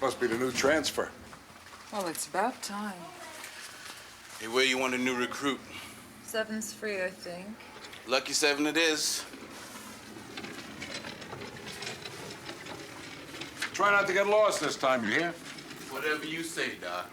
Must be the new transfer. Well, it's about time. Hey, where you want a new recruit? 7's free, I think. Lucky 7 it is. Try not to get lost this time, you hear? Whatever you say, Doc.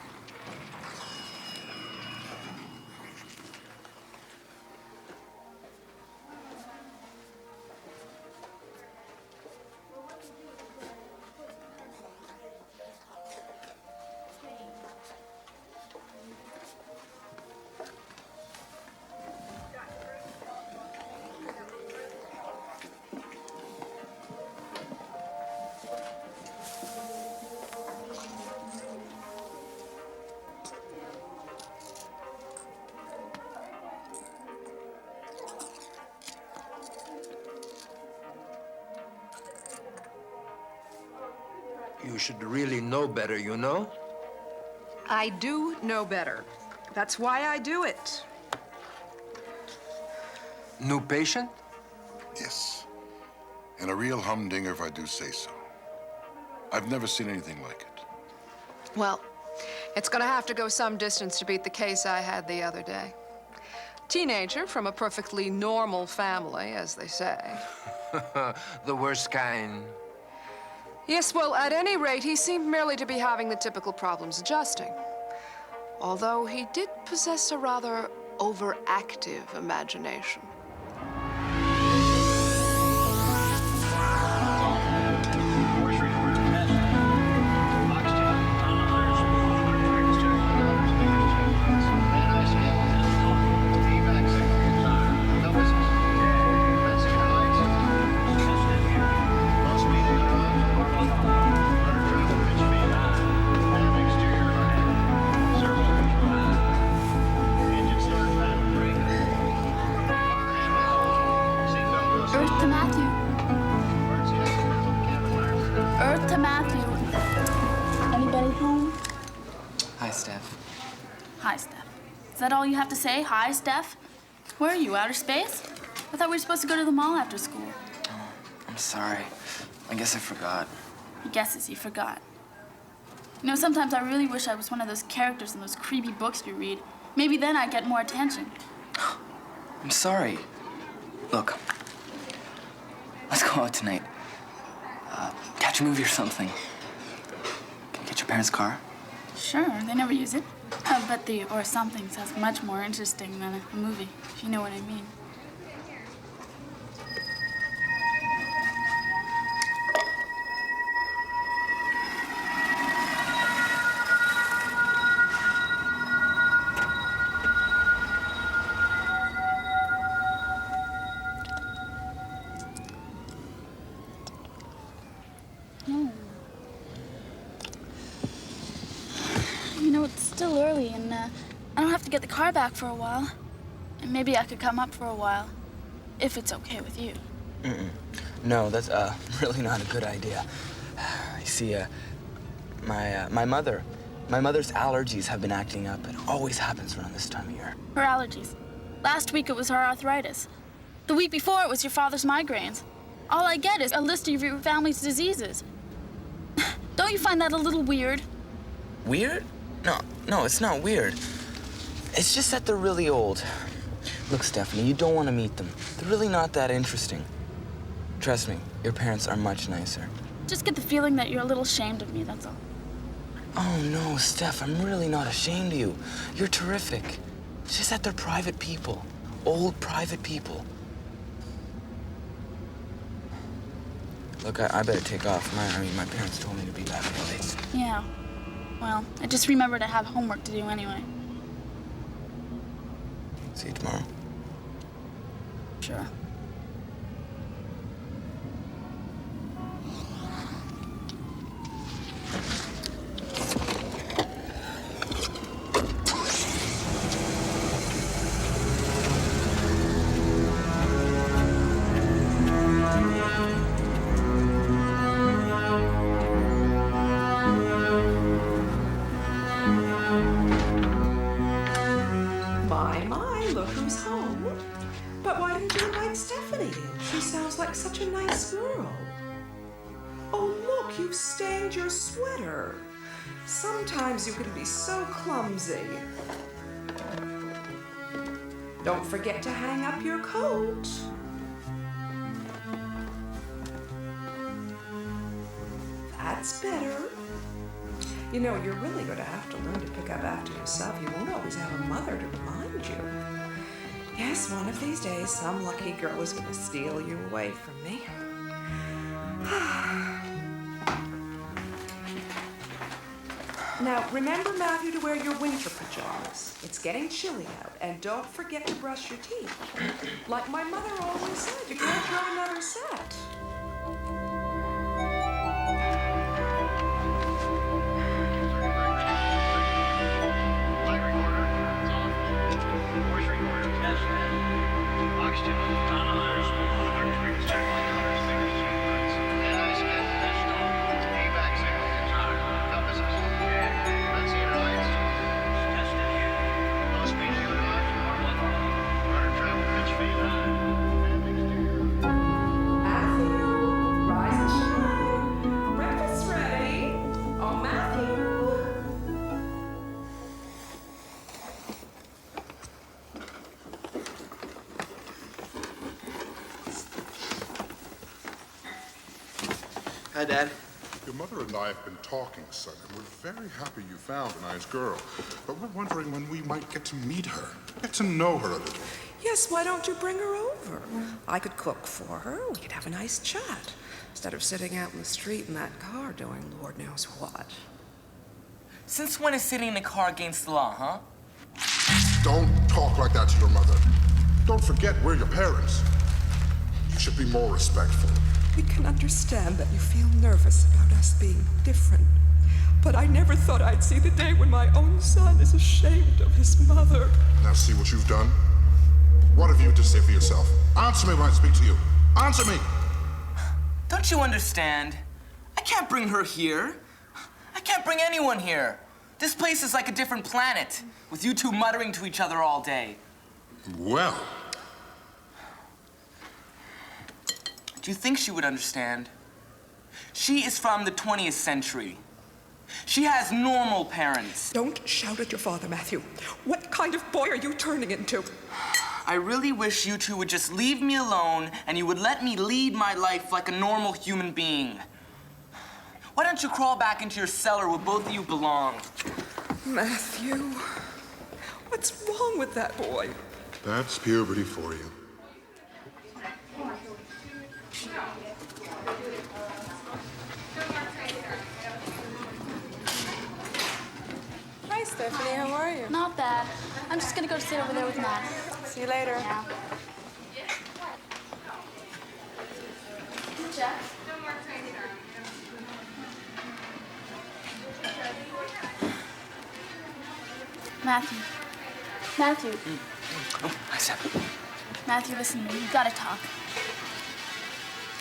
You should really know better, you know? I do know better. That's why I do it. New patient? Yes. And a real humdinger if I do say so. I've never seen anything like it. Well, it's gonna have to go some distance to beat the case I had the other day. Teenager from a perfectly normal family, as they say. The worst kind. Yes, well, at any rate, he seemed merely to be having the typical problems adjusting. Although he did possess a rather overactive imagination. Is that all you have to say? Hi, Steph? Where are you, outer space? I thought we were supposed to go to the mall after school. Oh, I'm sorry. I guess I forgot. He guesses he forgot. You know, sometimes I really wish I was one of those characters in those creepy books you read. Maybe then I'd get more attention. I'm sorry. Look, let's go out tonight. Catch a movie or something. Can I get your parents' car? Sure, they never use it. But the or something sounds much more interesting than a movie, if you know what I mean. You know, it's still early, and I don't have to get the car back for a while. And maybe I could come up for a while, if it's okay with you. No, that's really not a good idea. You see, my mother's allergies have been acting up. It always happens around this time of year. Her allergies. Last week it was her arthritis. The week before it was your father's migraines. All I get is a list of your family's diseases. Don't you find that a little weird? Weird? No, it's not weird. It's just that they're really old. Look, Stephanie, you don't want to meet them. They're really not that interesting. Trust me, your parents are much nicer. Just get the feeling that you're a little ashamed of me, that's all. Oh, no, Steph, I'm really not ashamed of you. You're terrific. It's just that they're private people. Old private people. Look, I better take off. My parents told me to be back late. Yeah. Well, I just remembered I have homework to do anyway. See you tomorrow. Sure. stained your sweater. Sometimes you can be so clumsy. Don't forget to hang up your coat. That's better. You know, you're really going to have to learn to pick up after yourself. You won't always have a mother to remind you. Yes, one of these days, some lucky girl is going to steal you away from me. Now, remember, Matthew, to wear your winter pajamas. It's getting chilly out, and don't forget to brush your teeth. Like my mother always said, you can't throw another set. Hi, Dad. Your mother and I have been talking, son, and we're very happy you found a nice girl. But we're wondering when we might get to meet her, get to know her a little. Yes, why don't you bring her over? I could cook for her. We could have a nice chat instead of sitting out in the street in that car doing Lord knows what. Since when is sitting in a car against the law, huh? Don't talk like that to your mother. Don't forget we're your parents. You should be more respectful. We can understand that you feel nervous about us being different. But I never thought I'd see the day when my own son is ashamed of his mother. Now see what you've done? What have you to say for yourself? Answer me when I speak to you. Answer me! Don't you understand? I can't bring her here. I can't bring anyone here. This place is like a different planet, with you two muttering to each other all day. Well... Do you think she would understand? She is from the 20th century. She has normal parents. Don't shout at your father, Matthew. What kind of boy are you turning into? I really wish you two would just leave me alone and you would let me lead my life like a normal human being. Why don't you crawl back into your cellar where both of you belong? Matthew, what's wrong with that boy? That's puberty for you. Hi, Stephanie. How are you? Not bad. I'm just gonna go sit over there with Matt. See you later. Yeah. Jeff? Matthew. Matthew. Oh, hi, Sam. Matthew, listen to me. We've gotta talk.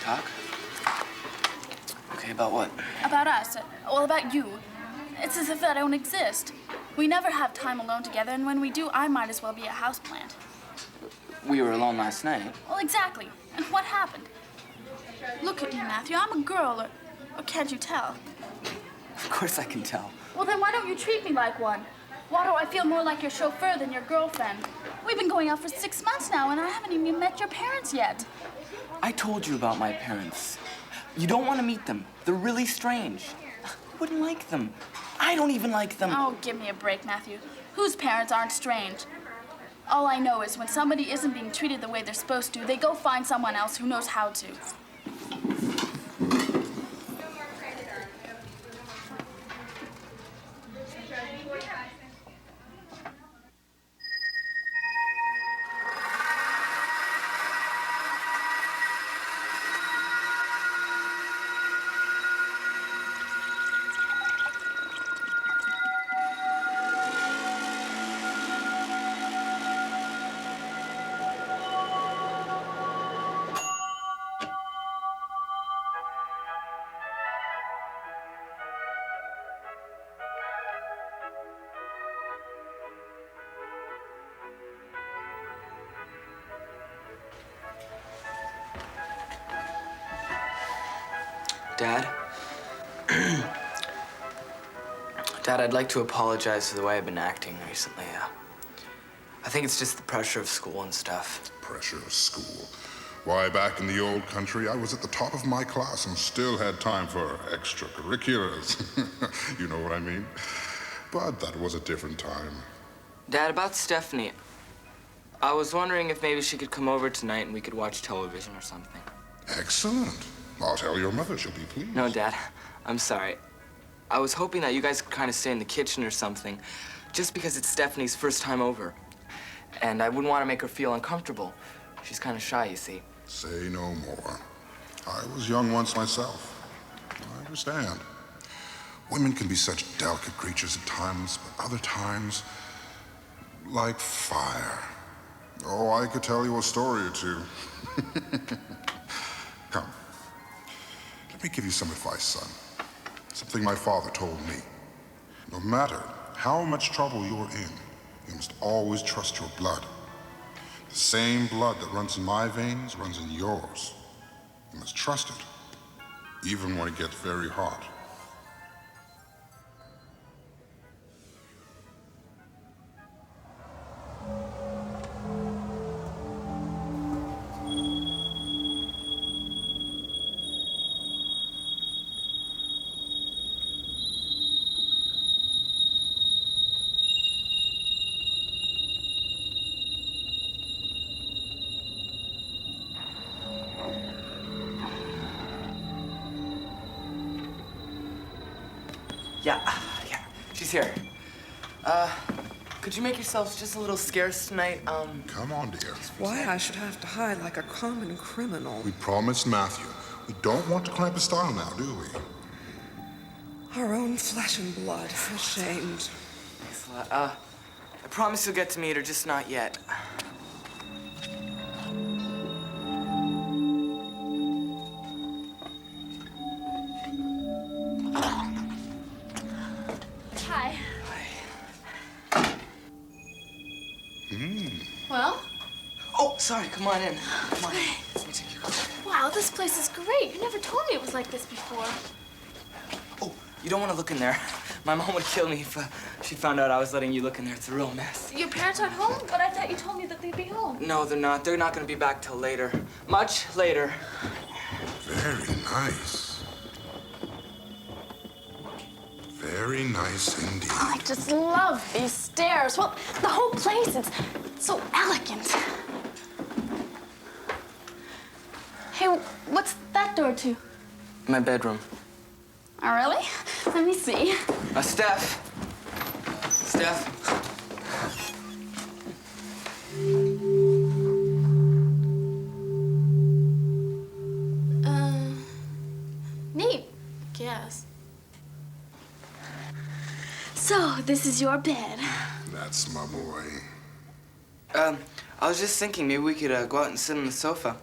Talk? Okay, about what? About us. Well, about you. It's as if I don't exist. We never have time alone together, and when we do, I might as well be a houseplant. We were alone last night. Well, exactly. And what happened? Look at me, Matthew. I'm a girl, or can't you tell? Of course I can tell. Well, then why don't you treat me like one? Why do I feel more like your chauffeur than your girlfriend? We've been going out for 6 months now, and I haven't even met your parents yet. I told you about my parents. You don't want to meet them. They're really strange. You wouldn't like them. I don't even like them. Oh, give me a break, Matthew. Whose parents aren't strange? All I know is when somebody isn't being treated the way they're supposed to, they go find someone else who knows how to. Dad, Dad, I'd like to apologize for the way I've been acting recently. I think it's just the pressure of school and stuff. Pressure of school. Why, back in the old country, I was at the top of my class and still had time for extracurriculars. You know what I mean? But that was a different time. Dad, about Stephanie, I was wondering if maybe she could come over tonight and we could watch television or something. Excellent. I'll tell your mother. She'll be pleased. No, Dad, I'm sorry. I was hoping that you guys could kind of stay in the kitchen or something, just because it's Stephanie's first time over. And I wouldn't want to make her feel uncomfortable. She's kind of shy, you see. Say no more. I was young once myself. I understand. Women can be such delicate creatures at times, but other times, like fire. Oh, I could tell you a story or two. Come. Let me give you some advice, son. Something my father told me. No matter how much trouble you're in, you must always trust your blood. The same blood that runs in my veins runs in yours. You must trust it, even when it gets very hot. Yeah, she's here. Could you make yourselves just a little scarce tonight? Come on, dear. Why I should have to hide like a common criminal. We promised Matthew. We don't want to cramp his style now, do we? Our own flesh and blood. Ashamed. Thanks a lot. I promise you'll get to meet her, just not yet. Hi. Well? Oh, sorry, come on in. Come on in. Let me take your coat. Wow, this place is great. You never told me it was like this before. Oh, you don't want to look in there. My mom would kill me if she found out I was letting you look in there. It's a real mess. Your parents aren't home? But I thought you told me that they'd be home. No, they're not. They're not going to be back till later. Much later. Very nice. Very nice indeed. Oh, I just love these stairs. Well, the whole place, it's so elegant. Hey, what's that door to? My bedroom. Oh, really? Let me see. Steph. Steph. Neat, I guess. So, this is your bed. That's my boy. I was just thinking maybe we could go out and sit on the sofa.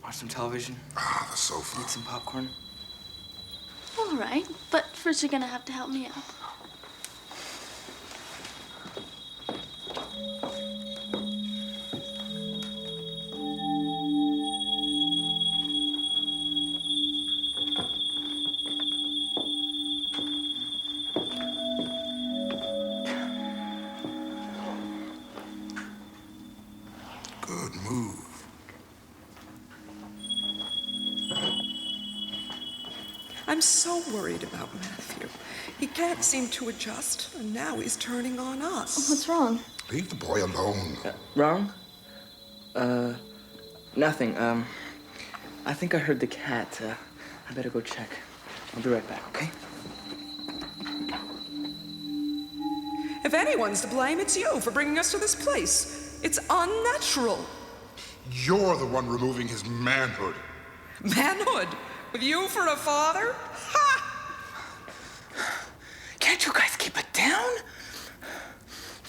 Watch some television. Ah, the sofa. Eat some popcorn. All right, but first you're gonna have to help me out. Good move. I'm so worried about Matthew. He can't seem to adjust, and now he's turning on us. What's wrong? Leave the boy alone. Wrong? Nothing. I think I heard the cat. I better go check. I'll be right back, okay? If anyone's to blame, it's you for bringing us to this place. It's unnatural. You're the one removing his manhood. Manhood? With you for a father? Ha! Can't you guys keep it down?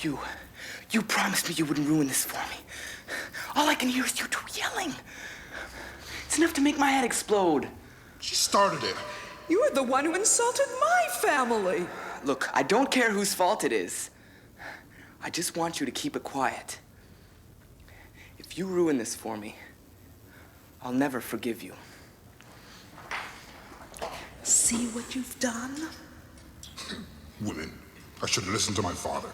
You promised me you wouldn't ruin this for me. All I can hear is you two yelling. It's enough to make my head explode. She started it. You were the one who insulted my family. Look, I don't care whose fault it is. I just want you to keep it quiet. If you ruin this for me, I'll never forgive you. See what you've done? Women. I should have listened to my father.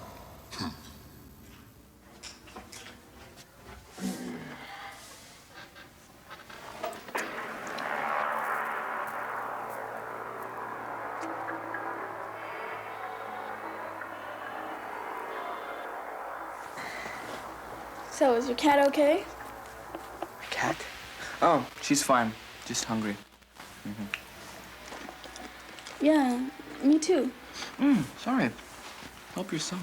So, is your cat okay? Cat? Oh, she's fine. Just hungry. Yeah, me too. Sorry. Help yourself.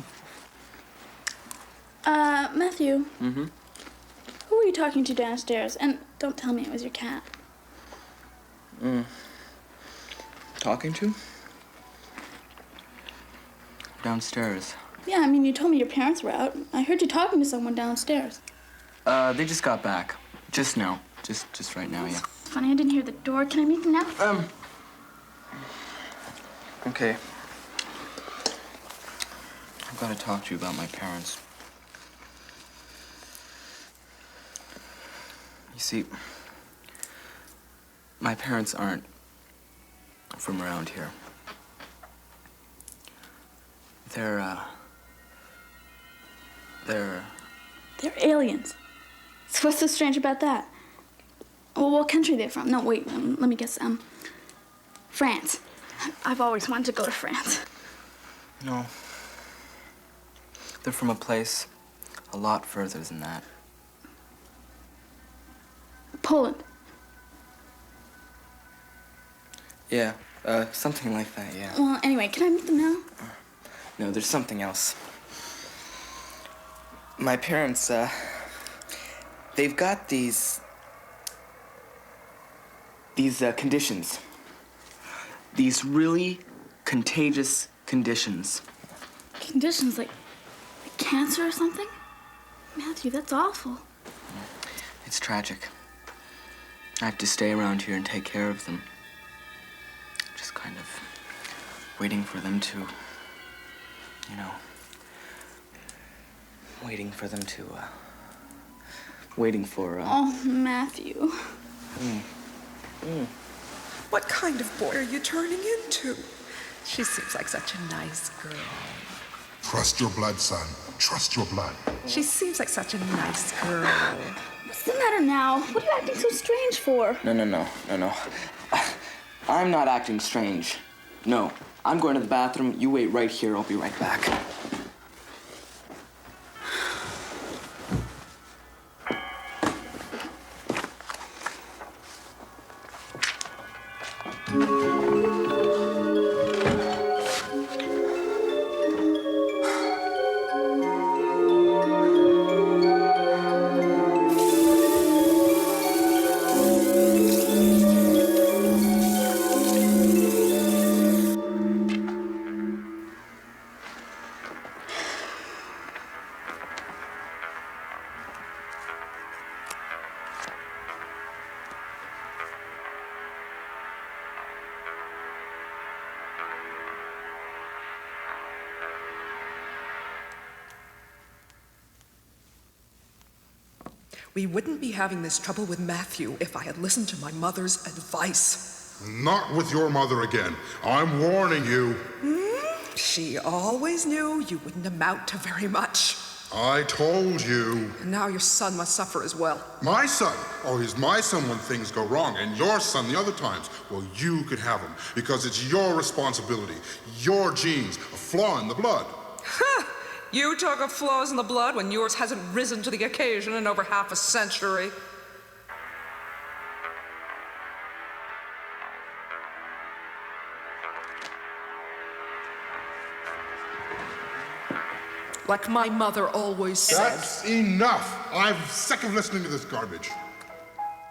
Matthew. Mm-hmm. Who were you talking to downstairs? And don't tell me it was your cat. Talking to? Downstairs. Yeah, I mean, you told me your parents were out. I heard you talking to someone downstairs. They just got back. Just now. Just right now, yeah. Funny, I didn't hear the door. Can I meet them now? Okay. I've got to talk to you about my parents. You see, my parents aren't from around here. They're They're aliens. So what's so strange about that? Well, what country are they from? No, wait, let me guess. France. I've always wanted to go to France. No. They're from a place a lot further than that. Poland. Yeah, something like that, yeah. Well, anyway, can I meet them now? No, there's something else. My parents, they've got these conditions. These really contagious conditions. Conditions like cancer or something? Matthew, that's awful. It's tragic. I have to stay around here and take care of them. Just kind of waiting for them to, you know, waiting for... Oh, Matthew. What kind of boy are you turning into? She seems like such a nice girl. Trust your blood, son. Trust your blood. She seems like such a nice girl. What's the matter now? What are you acting so strange for? No. I'm not acting strange. No, I'm going to the bathroom. You wait right here. I'll be right back. We wouldn't be having this trouble with Matthew if I had listened to my mother's advice. Not with your mother again. I'm warning you. She always knew you wouldn't amount to very much. I told you. And now your son must suffer as well. My son? Oh, he's my son when things go wrong, and your son the other times. Well, you could have him, because it's your responsibility. Your genes, a flaw in the blood. Ha! You talk of flaws in the blood when yours hasn't risen to the occasion in over half a century. Like my mother always said. That's enough. I'm sick of listening to this garbage.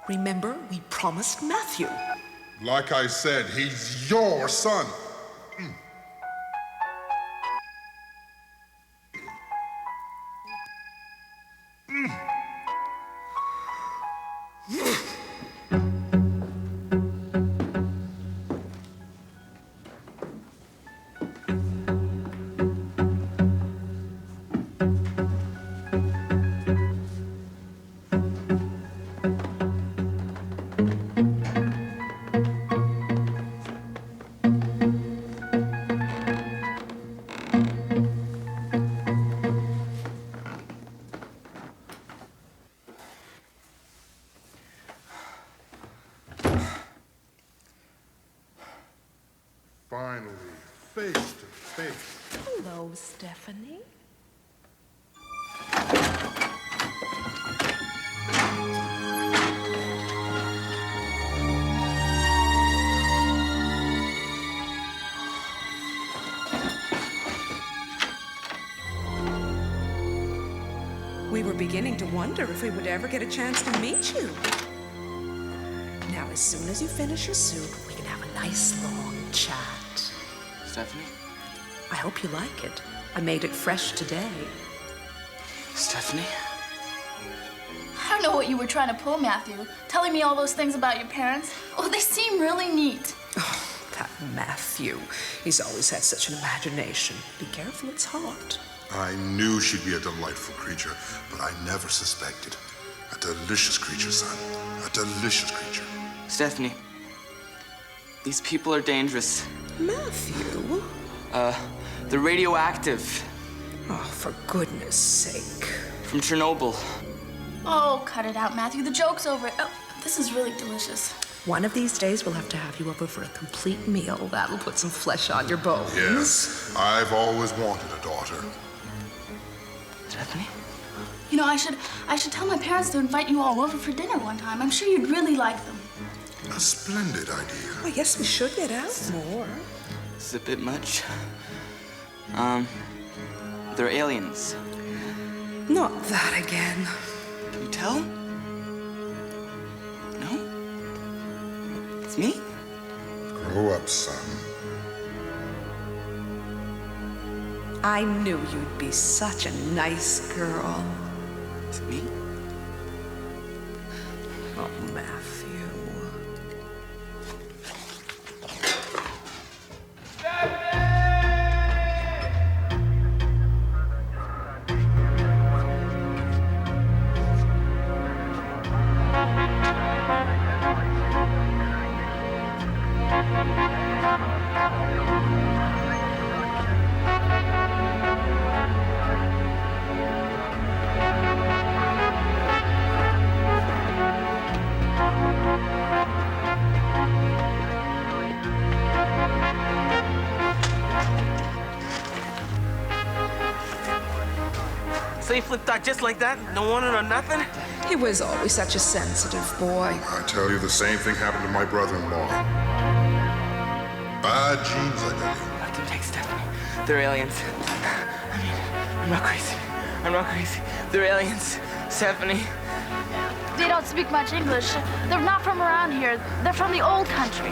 Remember, we promised Matthew. Like I said, he's your son. Faith. Hello, Stephanie. We were beginning to wonder if we would ever get a chance to meet you. Now, as soon as you finish your soup, we can have a nice long chat. Stephanie? I hope you like it. I made it fresh today. Stephanie? I don't know what you were trying to pull, Matthew. Telling me all those things about your parents. Oh, they seem really neat. Oh, that Matthew. He's always had such an imagination. Be careful, it's hot. I knew she'd be a delightful creature, but I never suspected. A delicious creature, son. A delicious creature. Stephanie, these people are dangerous. Matthew? They're radioactive. Oh, for goodness sake. From Chernobyl. Oh, cut it out, Matthew. The joke's over. Oh, this is really delicious. One of these days, we'll have to have you over for a complete meal. That'll put some flesh on your bones. Yes, I've always wanted a daughter. Stephanie? You know, I should tell my parents to invite you all over for dinner one time. I'm sure you'd really like them. A splendid idea. I guess we should get out more. This is a bit much. They're aliens. Not that again. Can you tell? No? It's me? Grow up, son. I knew you'd be such a nice girl. Is it me? Oh, Matthew. So he flipped out just like that? No warning or nothing? He was always such a sensitive boy. I tell you, the same thing happened to my brother-in-law. Bad genes, I tell you. Let them take Stephanie. They're aliens. I mean, I'm not crazy. I'm not crazy. They're aliens. Stephanie. They don't speak much English. They're not from around here. They're from the old country.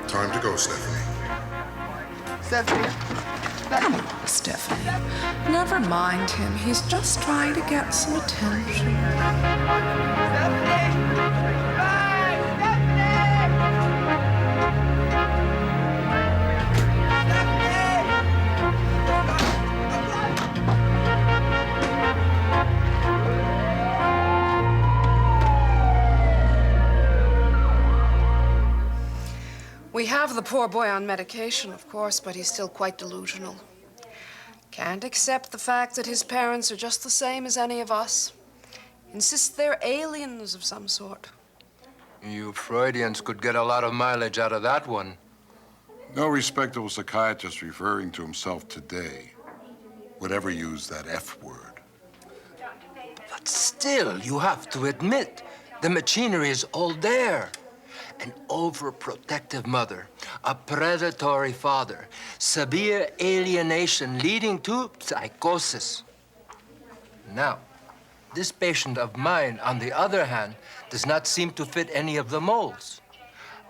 Time to go, Stephanie. Stephanie. Come on, Stephanie. Never mind him. He's just trying to get some attention. We have the poor boy on medication, of course, but he's still quite delusional. Can't accept the fact that his parents are just the same as any of us. Insists they're aliens of some sort. You Freudians could get a lot of mileage out of that one. No respectable psychiatrist referring to himself today would ever use that F word. But still, you have to admit, the machinery is all there. An overprotective mother, a predatory father, severe alienation leading to psychosis. Now, this patient of mine, on the other hand, does not seem to fit any of the molds.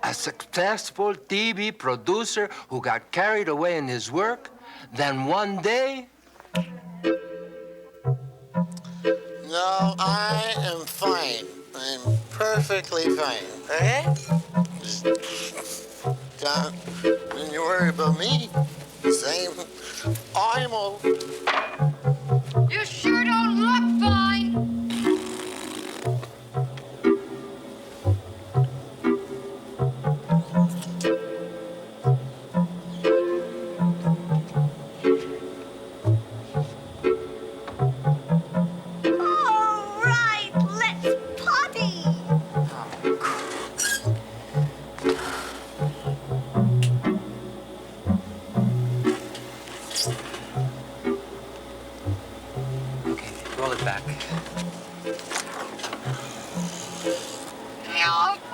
A successful TV producer who got carried away in his work, then one day... No, I am fine. I'm perfectly fine, okay? Don't you worry about me. Same. I'm all... You sure don't look fine.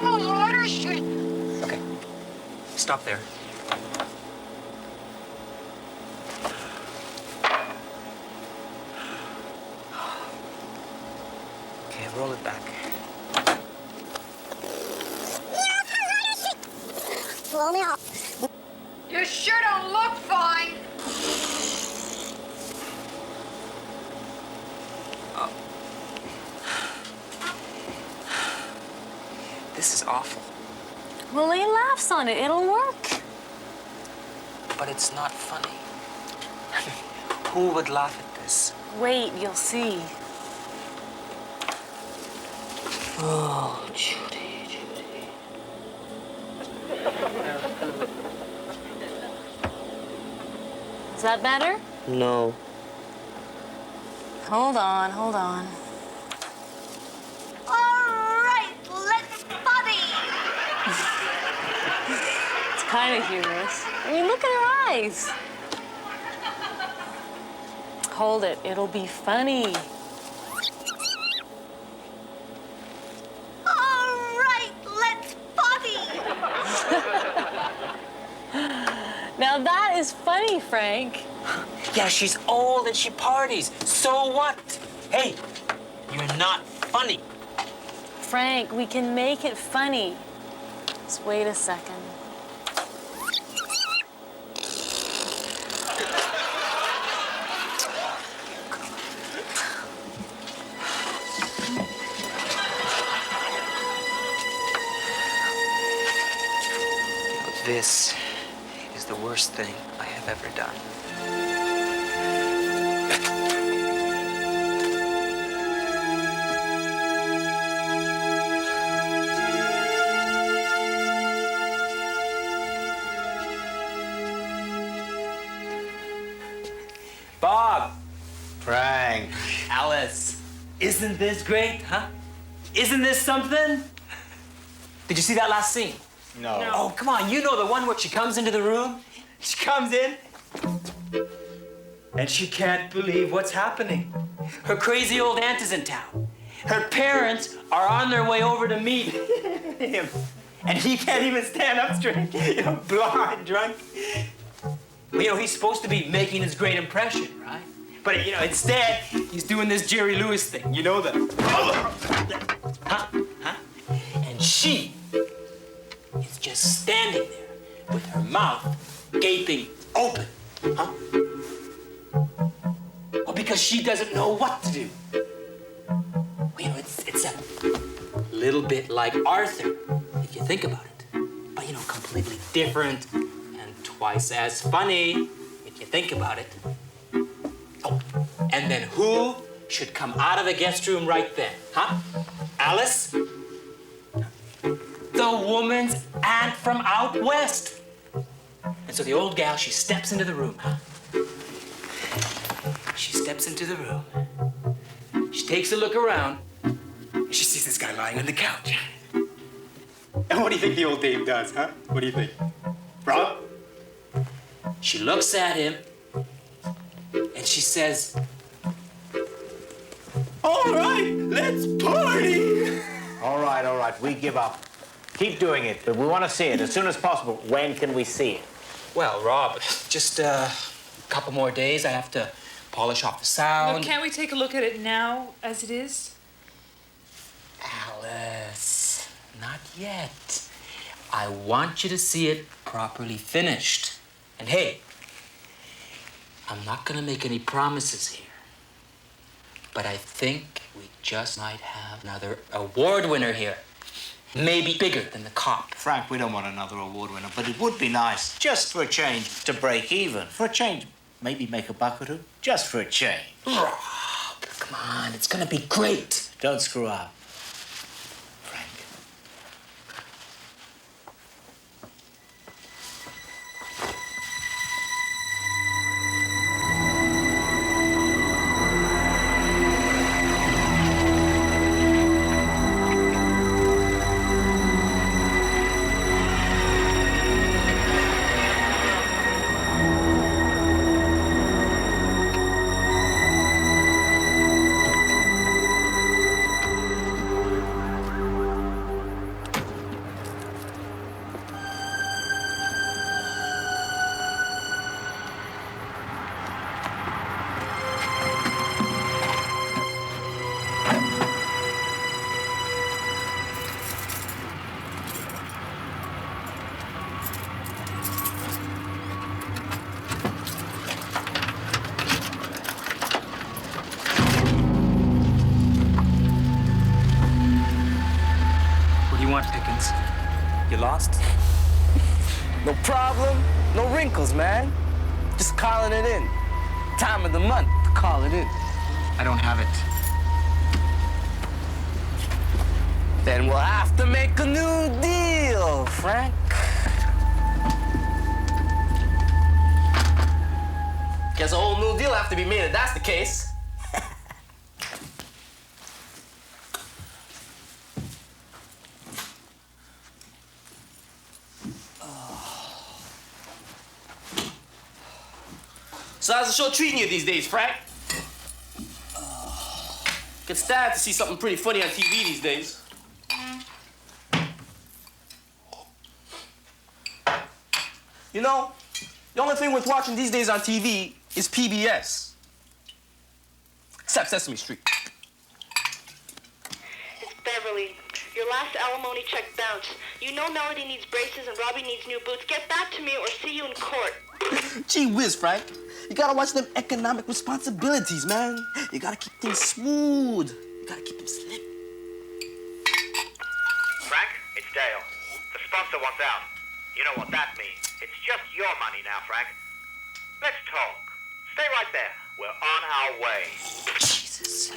Oh, what is she? Okay, stop there. Okay, roll it back. Blow me off. You sure don't look fine. This is awful. Well, he laughs on it. It'll work. But it's not funny. Who would laugh at this? Wait, you'll see. Oh, Judy, Judy. Is that better? No. Hold on, hold on. All right, let's buddy. It's kind of humorous. I mean, look at her eyes. Hold it. It'll be funny. All right, let's buddy. Now that is funny, Frank. Yeah, she's old and she parties. So what? Hey, you're not funny. Frank, we can make it funny. Just wait a second. This is the worst thing I have ever done. Bob! Frank. Alice, isn't this great, huh? Isn't this something? Did you see that last scene? No. Oh, come on, you know the one where she comes into the room? She comes in, and she can't believe what's happening. Her crazy old aunt is in town. Her parents are on their way over to meet him. And he can't even stand up straight, blind, drunk. Well, he's supposed to be making his great impression, right? But, instead, he's doing this Jerry Lewis thing, Huh? And she is just standing there with her mouth gaping open, huh? Well, because she doesn't know what to do. Well, it's a little bit like Arthur, if you think about it. But, completely different and twice as funny, if you think about it. Oh, and then who should come out of the guest room right then, huh? Alice? The woman's aunt from out west. And so the old gal, she steps into the room, huh? She steps into the room. She takes a look around. And she sees this guy lying on the couch. And what do you think the old dame does, huh? What do you think? Rob? She looks at him and she says, "All right, let's party." All right, we give up. Keep doing it, but we want to see it as soon as possible. When can we see it? Well, Rob, just a couple more days. I have to polish off the sound. Well, can't we take a look at it now as it is? Alice, not yet. I want you to see it properly finished. And hey, I'm not gonna make any promises here, but I think we just might have another award winner here. Maybe bigger than the cop. Frank, we don't want another award winner, but it would be nice, just for a change, to break even. For a change, maybe make a buck or two, just for a change. Rob, come on, it's gonna be great. Don't screw up. You lost? No problem, no wrinkles, man. Just calling it in. Time of the month to call it in. I don't have it. Then we'll have to make a new deal, Frank. Guess a whole new deal will have to be made if that's the case. So how's the show treating you these days, Frank? Could stand to see something pretty funny on TV these days. You know, the only thing worth watching these days on TV is PBS. Except Sesame Street. It's Beverly. Your last alimony check bounced. You know Melody needs braces and Robbie needs new boots. Get back to me or see you in court. Gee whiz, Frank. You gotta watch them economic responsibilities, man. You gotta keep things smooth. You gotta keep them slick. Frank, it's Dale. The sponsor wants out. You know what that means. It's just your money now, Frank. Let's talk. Stay right there. We're on our way. Jesus.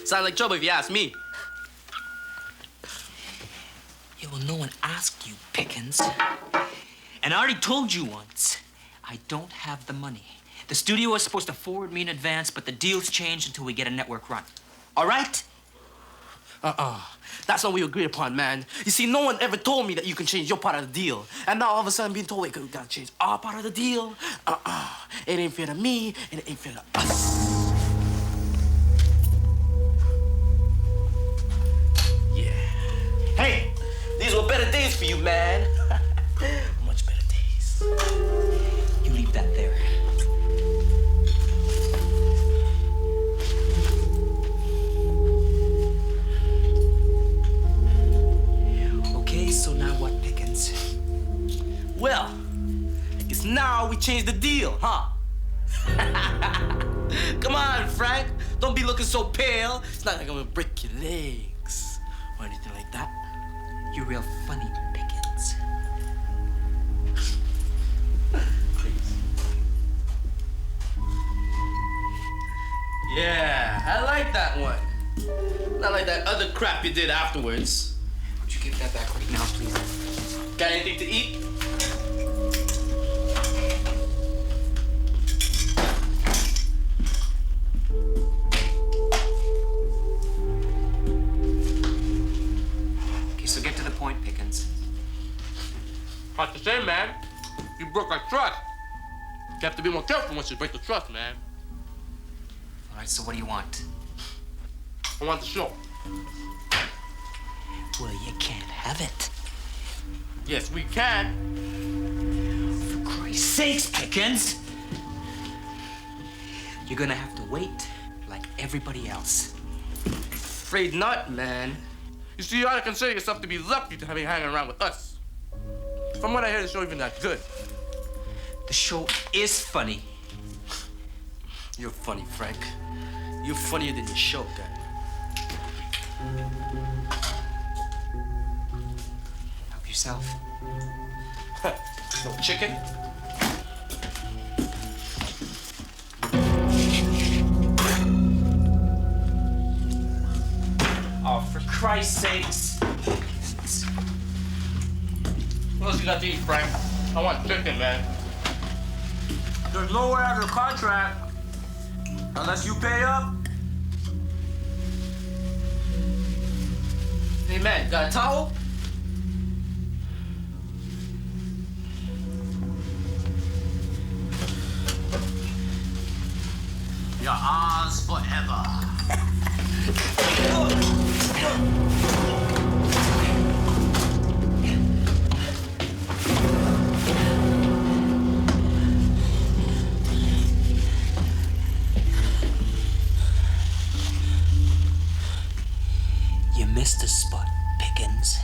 Sounds like trouble if you ask me. Yeah, well, no one asked you, Pickens. And I already told you once, I don't have the money. The studio was supposed to forward me in advance, but the deal's changed until we get a network run. All right? That's what we agreed upon, man. You see, no one ever told me that you can change your part of the deal. And now all of a sudden being told, wait, we gotta change our part of the deal. It ain't fair to me, and it ain't fair to us. Yeah. Hey, these were better days for you, man. Much better days. You leave that there. Okay, so now what, Pickens? Well, I guess now we change the deal, huh? Come on, Frank. Don't be looking so pale. It's not like I'm gonna break your legs or anything like that. You're real funny, Pickens. Yeah, I like that one. Not like that other crap you did afterwards. Would you give that back right now, please? Got anything to eat? Okay, so get to the point, Pickens. Hard to say, man. You broke our trust. You have to be more careful once you break the trust, man. All right, so what do you want? I want the show. Well, you can't have it. Yes, we can. For Christ's sakes, Pickens! You're gonna have to wait like everybody else. Afraid not, man. You see, you ought to consider yourself to be lucky to have you hanging around with us. From what I hear, the show even that good. The show is funny. You're funny, Frank. You're funnier than your show, guy. Help yourself. No chicken? Oh, for Christ's sakes. What else you got to eat, Frank? I want chicken, man. There's nowhere out of the contract unless you pay up. Hey, man, got a towel? You're ours forever. You missed a spot, Pickens.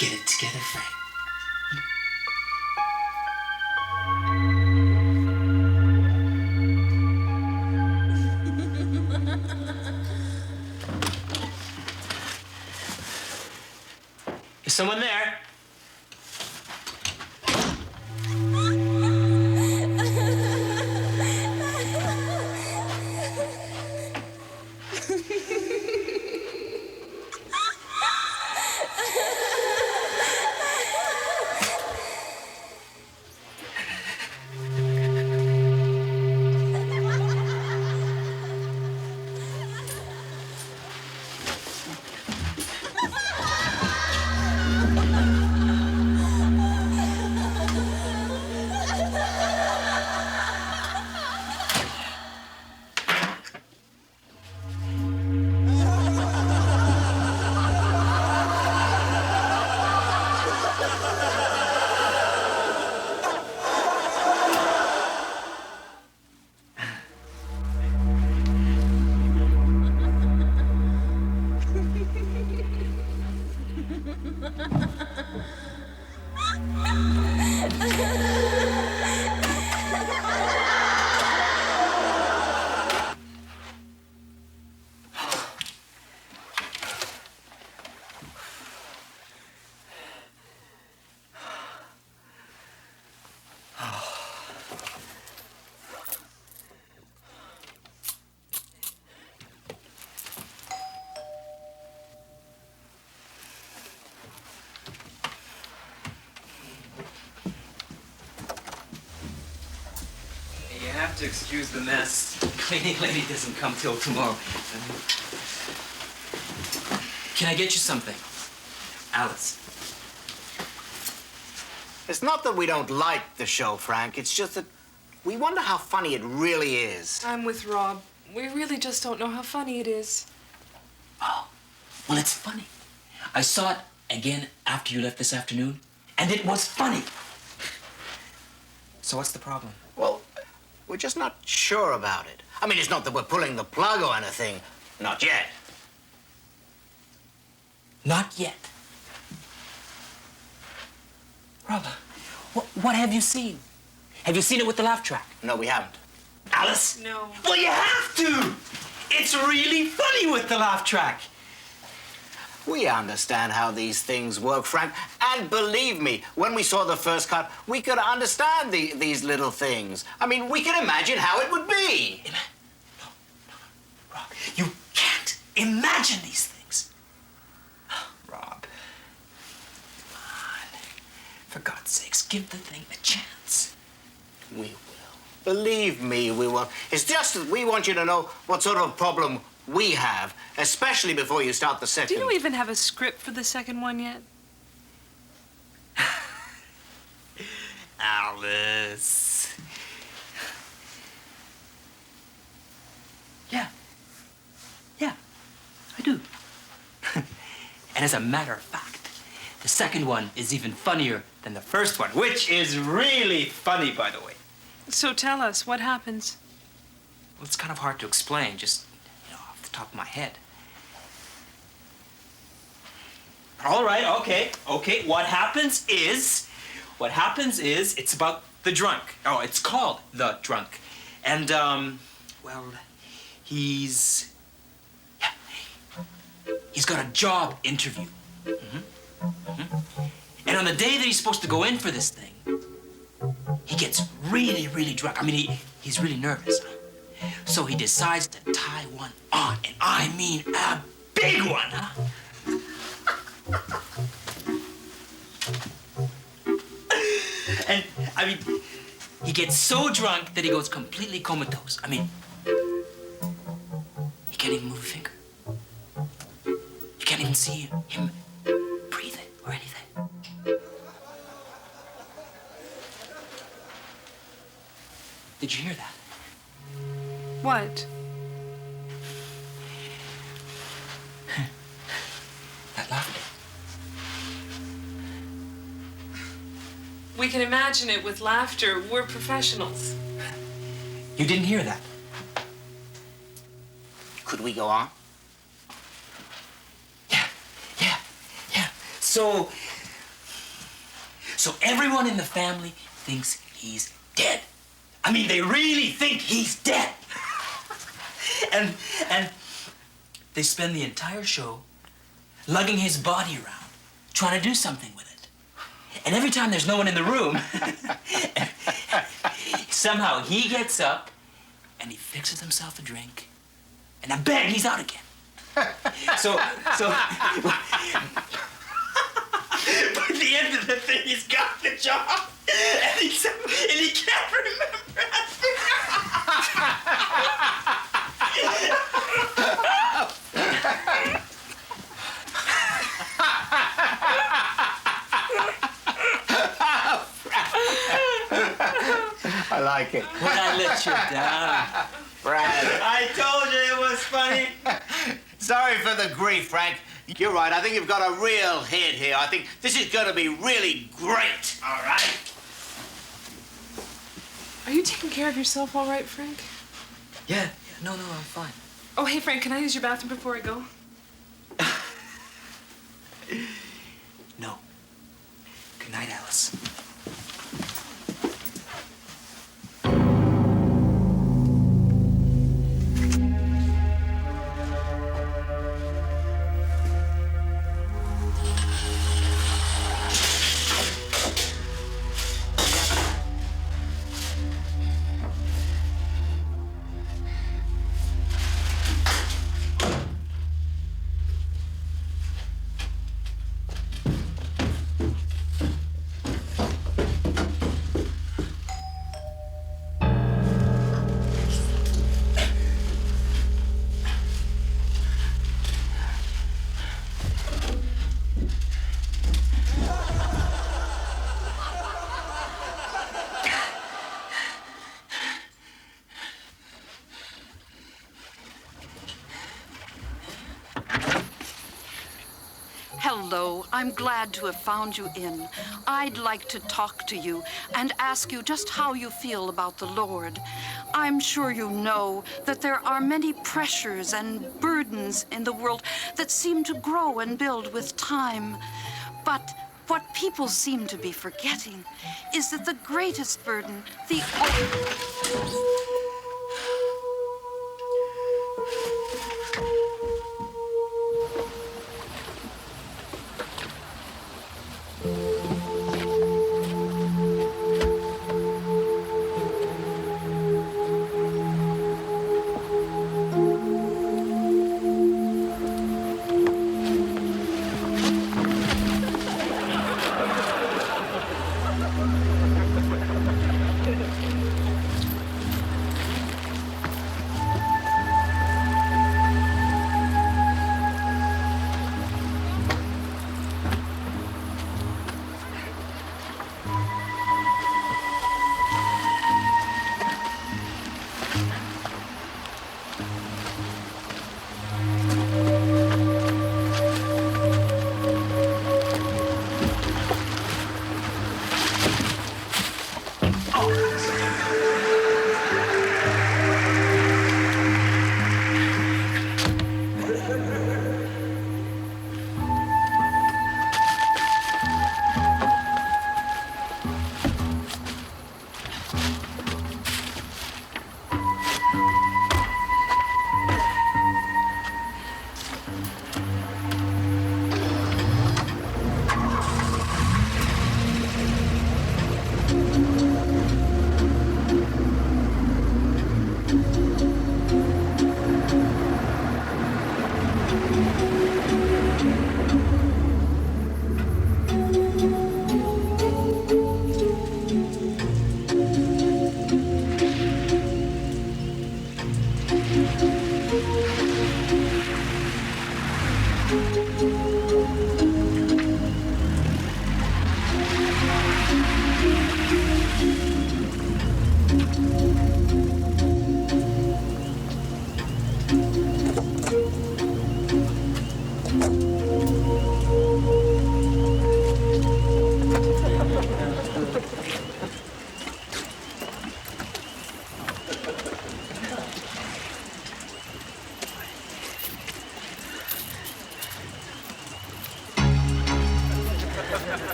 Get it together, Frank. Is someone there? You have to excuse the mess. Cleaning lady doesn't come till tomorrow. Can I get you something? Alice. It's not that we don't like the show, Frank. It's just that we wonder how funny it really is. I'm with Rob. We really just don't know how funny it is. Oh, well, it's funny. I saw it again after you left this afternoon, and it was funny. So what's the problem? Well, we're just not sure about it. I mean, it's not that we're pulling the plug or anything. Not yet. Not yet. Rob, what have you seen? Have you seen it with the laugh track? No, we haven't. Alice? No. Well, you have to! It's really funny with the laugh track. We understand how these things work, Frank. And believe me, when we saw the first cut, we could understand these little things. I mean, we could imagine how it would be. No, Rob, you can't imagine these things. Rob, come on. For God's sakes, give the thing a chance. We will. Believe me, we will. It's just that we want you to know what sort of problem we have, especially before you start the second. Do you even have a script for the second one yet? Alice. Yeah, I do. And as a matter of fact, the second one is even funnier than the first one, which is really funny, by the way. So tell us, what happens? Well, it's kind of hard to explain, just, off the top of my head. All right, okay. What happens is, it's about the drunk. Oh, it's called The Drunk. And, well, he's got a job interview. And on the day that he's supposed to go in for this thing, he gets really, really drunk. I mean, he's really nervous. So he decides to tie one on, and I mean a big one, huh? And, I mean, he gets so drunk that he goes completely comatose. I mean, he can't even move a finger. You can't even see him breathing or anything. Did you hear that? What? That laughter. We can imagine it with laughter. We're professionals. You didn't hear that? Could we go on? Yeah. So, So everyone in the family thinks he's dead. I mean, they really think he's dead. and they spend the entire show lugging his body around, trying to do something with it. And every time there's no one in the room, somehow he gets up and he fixes himself a drink, and then bang, he's out again. So, by the end of the thing, he's got the job, and he can't remember. I like it. When I let you down. Brad. I told you it was funny. Sorry for the grief, Frank. You're right. I think you've got a real hit here. I think this is going to be really great. All right? Are you taking care of yourself all right, Frank? Yeah, no, I'm fine. Oh, hey, Frank, can I use your bathroom before I go? No. Good night, Alice. Hello, I'm glad to have found you in. I'd like to talk to you and ask you just how you feel about the Lord. I'm sure you know that there are many pressures and burdens in the world that seem to grow and build with time. But what people seem to be forgetting is that the greatest burden,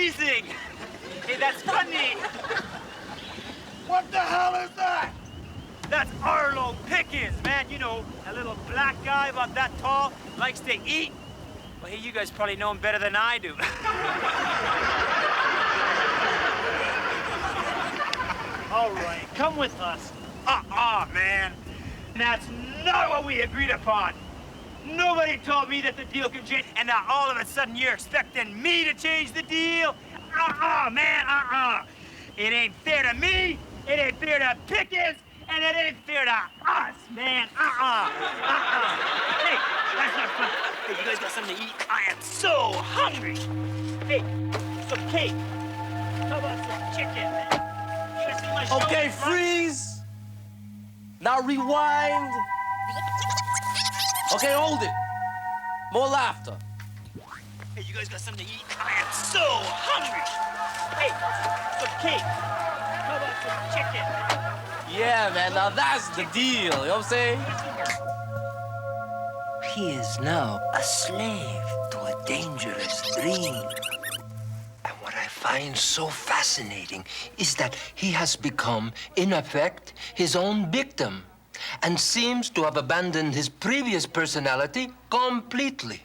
amazing! Hey, that's funny! What the hell is that? That's Arlo Pickens, man. You know, a little black guy about that tall, likes to eat. Well, hey, you guys probably know him better than I do. All right, come with us. Man. That's not what we agreed upon. Nobody told me that the deal could change, and now all of a sudden you're expecting me to change the deal? Man. It ain't fair to me, it ain't fair to Pickens, and it ain't fair to us, man. Hey, that's not fun. Hey, you guys got something to eat? I am so hungry. Hey, some cake. How about some chicken, man? You guys see my shoulder, Okay, right? freeze. Now rewind. Okay, hold it. More laughter. Hey, you guys got something to eat? I am so hungry. Hey, some cake. How about some chicken? Yeah, man, now that's the deal, you know what I'm saying? He is now a slave to a dangerous dream. And what I find so fascinating is that he has become, in effect, his own victim and seems to have abandoned his previous personality completely.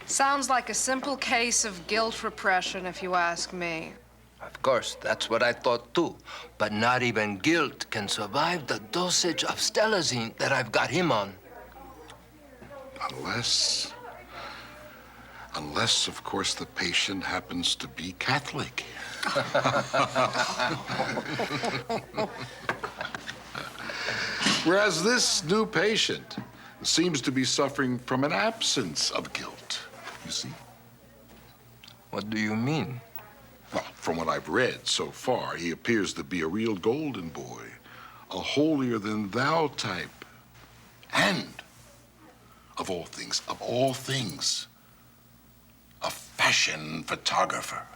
Sounds like a simple case of guilt repression, if you ask me. Of course, that's what I thought too. But not even guilt can survive the dosage of stelazine that I've got him on. Unless, of course, the patient happens to be Catholic. Whereas this new patient seems to be suffering from an absence of guilt, you see? What do you mean? Well, from what I've read so far, he appears to be a real golden boy, a holier-than-thou type, and, of all things, a fashion photographer.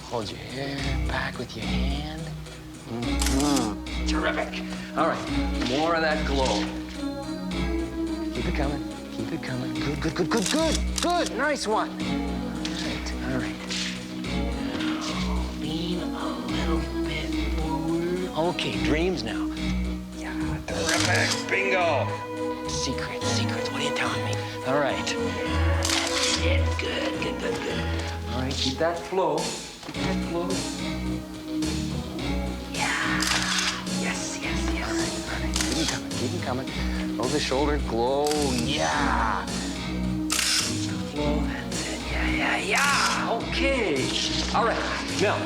Hold your hair back with your hand. Terrific. All right, more of that glow. Keep it coming. Keep it coming. Good. Nice one. All right. Lean a little bit forward. Okay, dreams now. Yeah, terrific. Bingo. Secrets. What are you telling me? All right. That's it. Good. All right, keep that flow. Yeah. Yes. All right. Keep him coming. Over the shoulder, glow. Yeah. Flow. That's it. Yeah. Okay. All right. Now,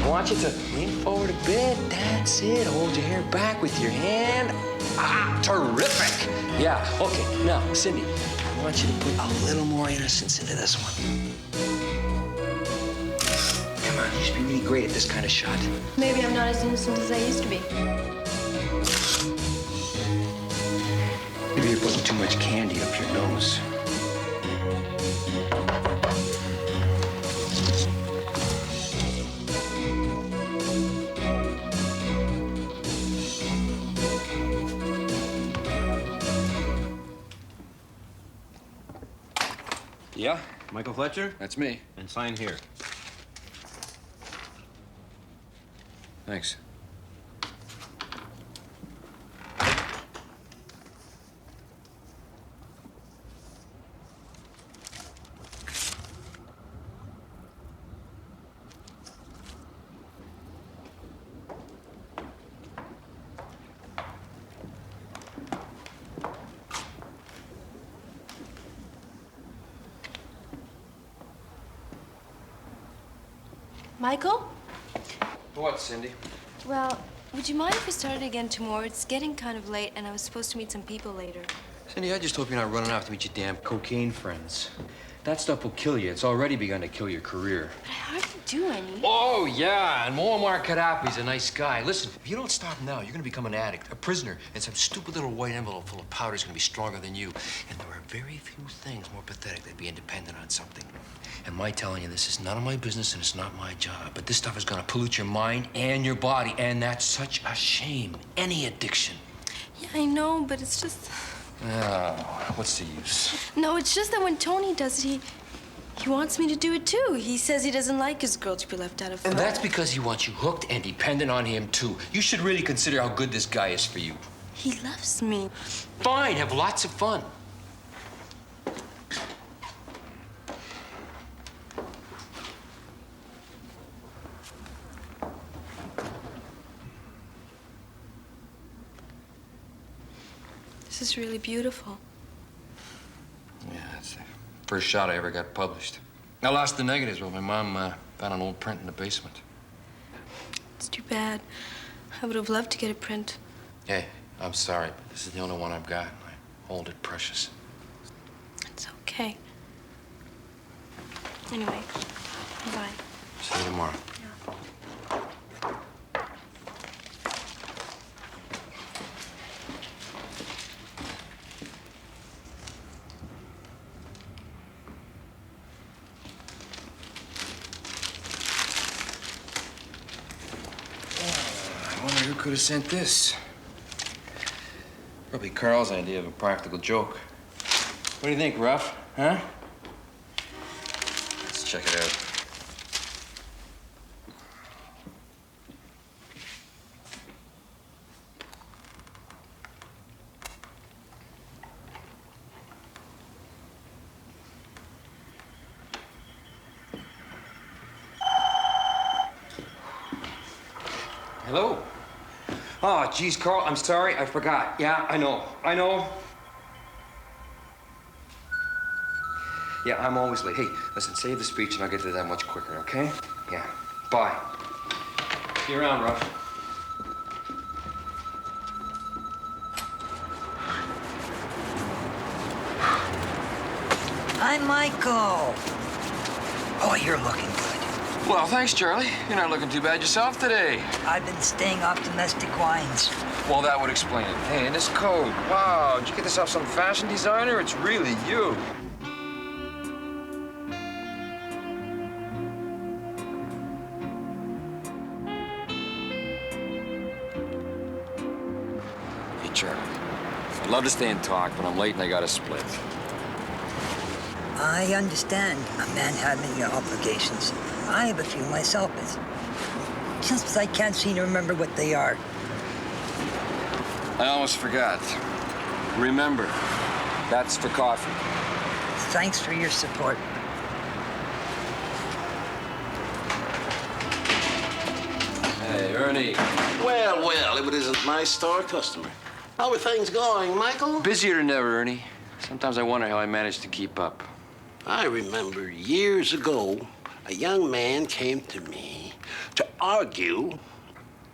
I want you to lean forward a bit. That's it. Hold your hair back with your hand. Terrific. Yeah. Okay. Now, Cindy, I want you to put a little more innocence into this one. Come on, you used to be really great at this kind of shot. Maybe I'm not as innocent as I used to be. Maybe you're putting too much candy up your nose. Yeah? Michael Fletcher? That's me. And sign here. Thanks. Michael? What, Cindy? Well, would you mind if we started again tomorrow? It's getting kind of late, and I was supposed to meet some people later. Cindy, I just hope you're not running off to meet your damn cocaine friends. That stuff will kill you. It's already begun to kill your career. But I hardly do any. Oh, yeah, and Muammar Gaddafi's a nice guy. Listen, if you don't stop now, you're gonna become an addict, a prisoner, and some stupid little white envelope full of powder is gonna be stronger than you. And there are very few things more pathetic than being dependent on something. And my telling you this is none of my business and it's not my job, but this stuff is gonna pollute your mind and your body, and that's such a shame. Any addiction. Yeah, I know, but it's just... Oh, what's the use? No, it's just that when Tony does it, he wants me to do it too. He says he doesn't like his girl to be left out of And fun. that's because he wants you hooked and dependent on him, too. You should really consider how good this guy is for you. He loves me. Fine, have lots of fun. This is really beautiful. Yeah, it's the first shot I ever got published. I lost the negatives, but my mom found an old print in the basement. It's too bad. I would have loved to get a print. Hey, I'm sorry, but this is the only one I've got. I hold it precious. It's okay. Anyway, bye. See you tomorrow. I wonder who could have sent this. Probably Carl's idea of a practical joke. What do you think, Ruff? Huh? Let's check it out. Hello? Oh, geez, Carl, I'm sorry, I forgot. Yeah, I know. Yeah, I'm always late. Hey, listen, save the speech and I'll get to that much quicker, okay? Yeah, bye. See you around, Ruff. Hi, Michael. Oh, you're looking good. Well, thanks, Charlie. You're not looking too bad yourself today. I've been staying off domestic wines. Well, that would explain it. Hey, and this coat. Wow, did you get this off some fashion designer? It's really you. Hey, Charlie. I'd love to stay and talk, but I'm late and I gotta split. I understand a man having obligations. I have a few myself. It's just I can't seem to remember what they are. I almost forgot. Remember, that's for coffee. Thanks for your support. Hey, Ernie. Well, if it isn't my star customer. How are things going, Michael? Busier than ever, Ernie. Sometimes I wonder how I managed to keep up. I remember years ago, a young man came to me to argue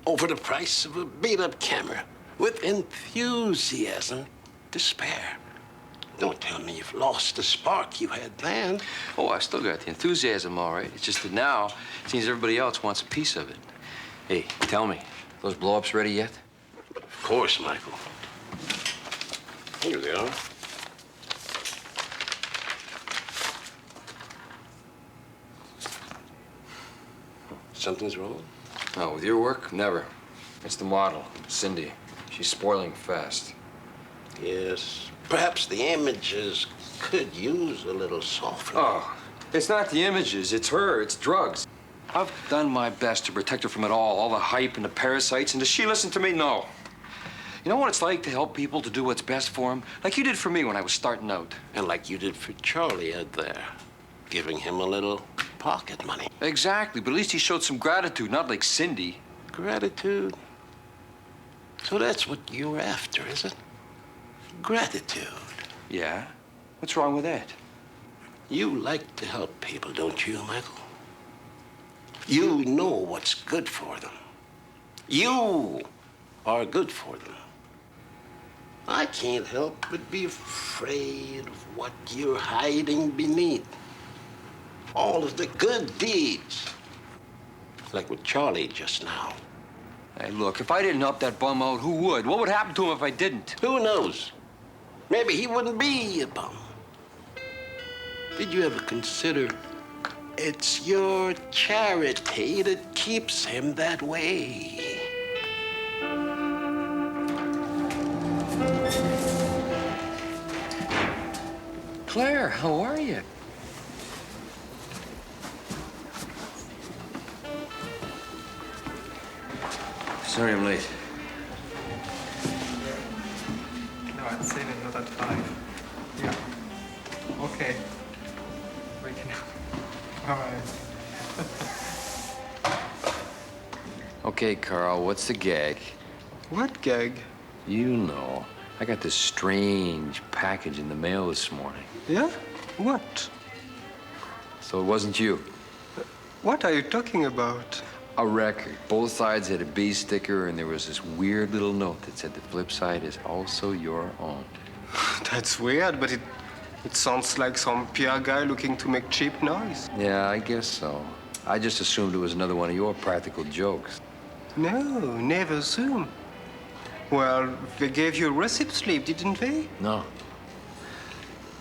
over the price of a beat-up camera with enthusiasm to spare. Don't tell me you've lost the spark you had then. Oh, I still got the enthusiasm, all right. It's just that now it seems everybody else wants a piece of it. Hey, tell me, those blow-ups ready yet? Of course, Michael. Here they are. Something's wrong? No, with your work, never. It's the model, Cindy. She's spoiling fast. Yes. Perhaps the images could use a little softening. Oh, it's not the images, it's her, it's drugs. I've done my best to protect her from it all the hype and the parasites, and does she listen to me? No. You know what it's like to help people to do what's best for them? Like you did for me when I was starting out. And like you did for Charlie out there, giving him a little pocket money. Exactly, but at least he showed some gratitude, not like Cindy. Gratitude? So that's what you're after, is it? Gratitude. Yeah? What's wrong with that? You like to help people, don't you, Michael? You know what's good for them. You are good for them. I can't help but be afraid of what you're hiding beneath. All of the good deeds. Like with Charlie just now. Hey, look, if I didn't help that bum out, who would? What would happen to him if I didn't? Who knows? Maybe he wouldn't be a bum. Did you ever consider it's your charity that keeps him that way? Claire, how are you? Sorry I'm late. No, I'd say not at 5. Yeah. Okay. Waking up. All right. Okay, Carl, what's the gag? What gag? You know. I got this strange package in the mail this morning. Yeah? What? So it wasn't you? What are you talking about? A record. Both sides had a B sticker, and there was this weird little note that said the flip side is also your own. That's weird, but it sounds like some PR guy looking to make cheap noise. Yeah, I guess so. I just assumed it was another one of your practical jokes. No, never assume. Well, they gave you a receipt slip, didn't they? No.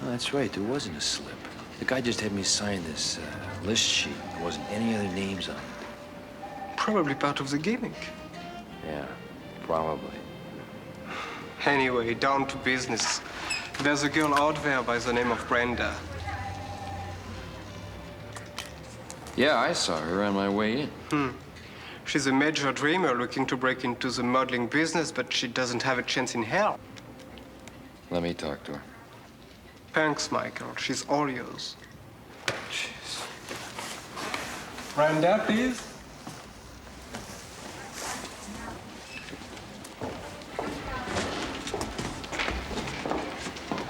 Oh, that's right, there wasn't a slip. The guy just had me sign this list sheet. There wasn't any other names on it. Probably part of the gimmick. Yeah, probably. Anyway, down to business. There's a girl out there by the name of Brenda. Yeah, I saw her on my way in. She's a major dreamer looking to break into the modeling business, but she doesn't have a chance in hell. Let me talk to her. Thanks, Michael. She's all yours. Jeez. Brenda, please.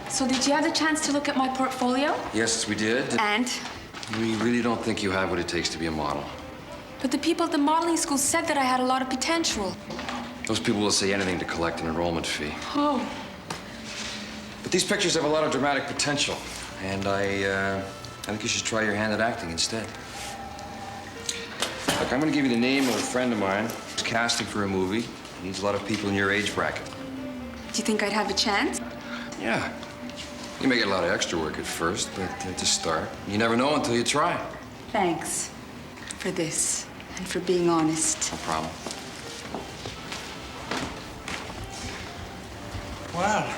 So did you have the chance to look at my portfolio? Yes, we did. And? We really don't think you have what it takes to be a model. But the people at the modeling school said that I had a lot of potential. Those people will say anything to collect an enrollment fee. Oh. But these pictures have a lot of dramatic potential, and I think you should try your hand at acting instead. Look, I'm going to give you the name of a friend of mine who's casting for a movie. He needs a lot of people in your age bracket. Do you think I'd have a chance? Yeah. You may get a lot of extra work at first, but to start, you never know until you try. Thanks for this and for being honest. No problem. Well,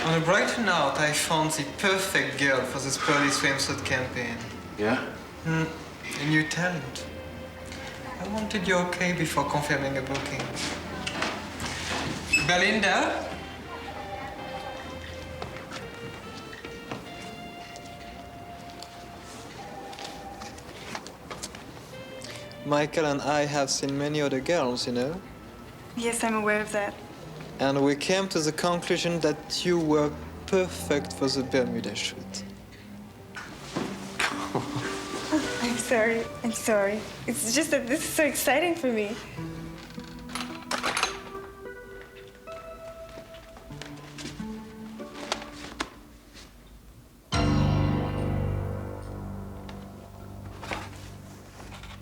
on a brighter note, I found the perfect girl for this Pearly swimsuit campaign. Yeah? A new talent. I wanted you okay before confirming a booking. Belinda? Michael and I have seen many other girls, you know? Yes, I'm aware of that. And we came to the conclusion that you were perfect for the Bermuda shoot. I'm sorry. I'm sorry. It's just that this is so exciting for me.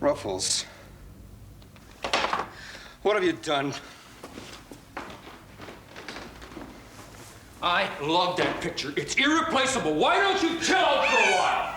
Ruffles. What have you done? I love that picture. It's irreplaceable. Why don't you chill out for a while?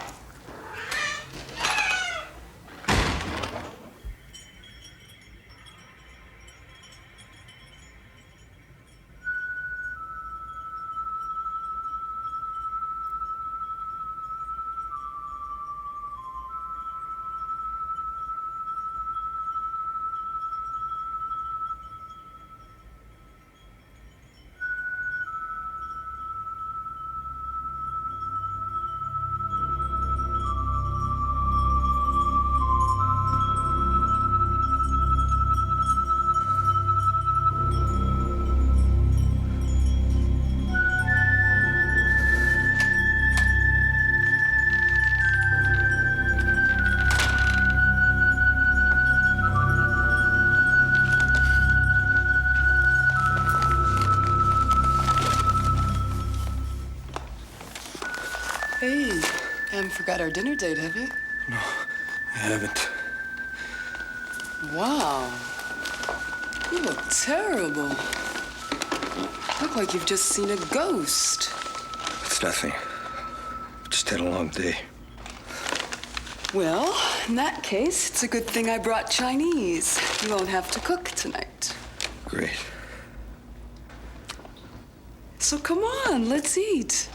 Hey, haven't forgot our dinner date, have you? No, I haven't. Wow. You look terrible. Look like you've just seen a ghost. It's nothing. Just had a long day. Well, in that case, it's a good thing I brought Chinese. You won't have to cook tonight. Great. So come on, let's eat.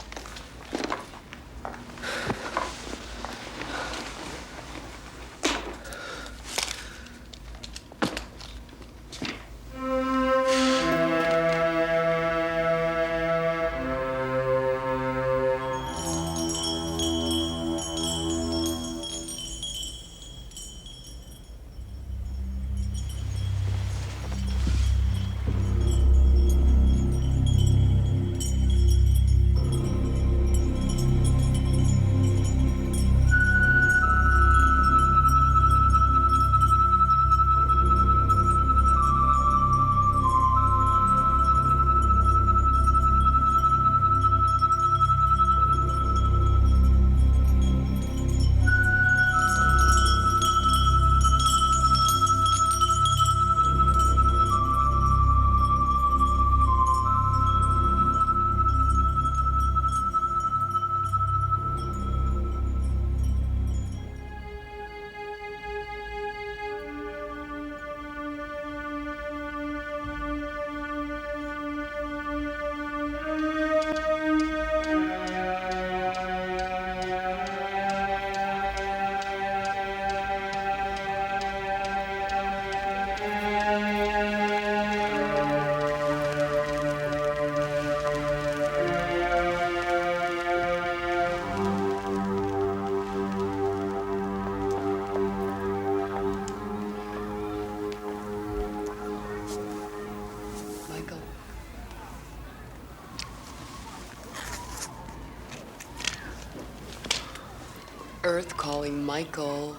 Earth calling Michael.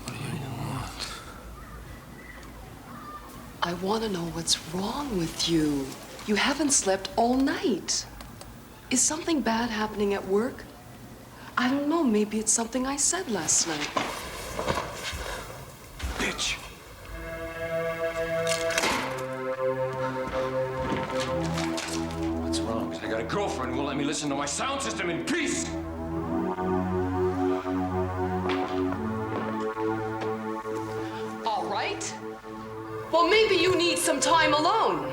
What do you want? I want to know what's wrong with you. You haven't slept all night. Is something bad happening at work? I don't know. Maybe it's something I said last night. Bitch. What's wrong? I got a girlfriend who won't let me listen to my sound system in peace. All right. Well, maybe you need some time alone.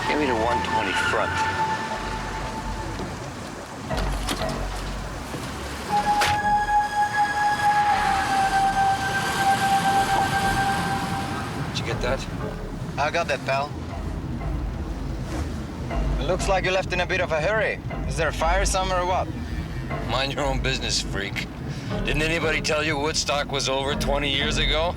Give me the 120 front. Did you get that? I got that, pal. It looks like you left in a bit of a hurry. Is there a fire somewhere or what? Mind your own business, freak. Didn't anybody tell you Woodstock was over 20 years ago?